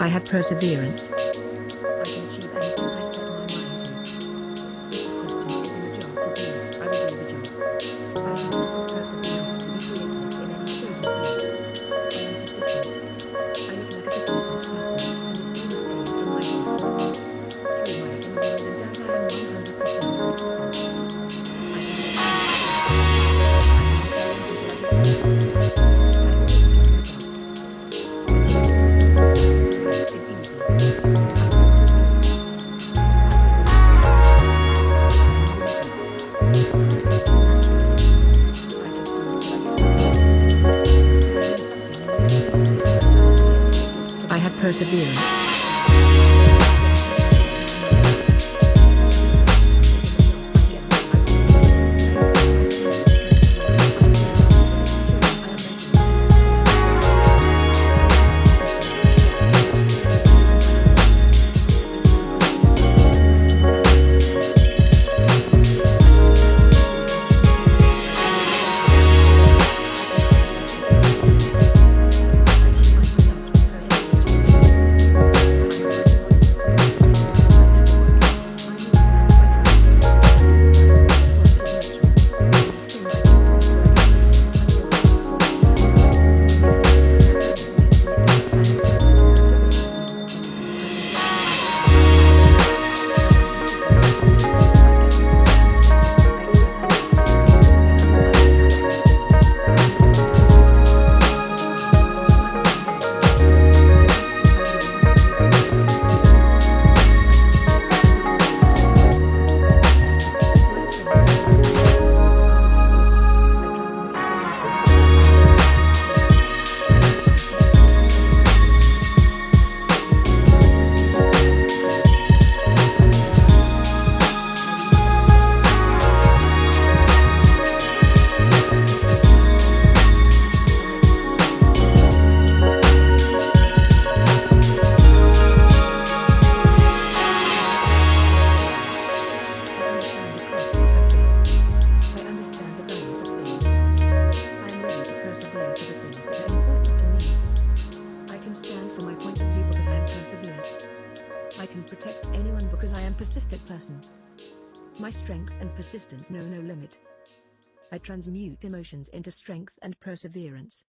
I have perseverance. I can achieve anything I set my mind to. If the question is in the job to do, I will do the job. I have enough perseverance to be creative in any chosen field. I am persistent. I look like a persistent person, and it's all the same in my heart. Through my inward and out I am 100% persistent. I do not I do not go into every task. I always get results. Achieving result with perseverance is easy. I don't do it. I have the will to do it. I can do it naturally. I just do it till I get what I want. If I learn something and make it into a person creative, it's I joy. have perseverance. I get motivated to do more. If something is in a job I get what I want. I have the perseverance. I am able to make sure I am making it into a successful job. I am persistent. It is all the same in my heart. I look like a persistent person, and I am persistent. I am persistent. Persistence is easy. I don't do it. I can do anything as I'm persistent. I achieve my results with persistence challenges. I am a workaholic person. I like to work. I move around the place. I need to work. Work is natural. Thing I just do it till I get the result I saw before I saw anyone else. Make it. That's everything. Make it. I have so much perseverance. I can get anything I want. I am persistent. I get results instantly. I see them instantly. I understand how they work. I am able to do it. I am amazing. I trust and believe in myself. I am confident. I can do results with persistence. My strengths are listening to persistence are my abilities. I transmute emotions into persistence positively. I am confident. Amazing emotions. Manifestation of possibility. I am creative. I reach for my goals positively. I am persistent. I push my limits instantly. I make decisions instantly. Persistence pays off instantly. Perseverance lasts forever. I have enough perseverance. I understand the costs of things. I understand the value of things. I am ready to persevere for the things that are important to me. I can stand for my point of view because I am perseverant. I can protect anyone because I am persistent person. My strength and persistence know no limit. I transmute emotions into strength and perseverance.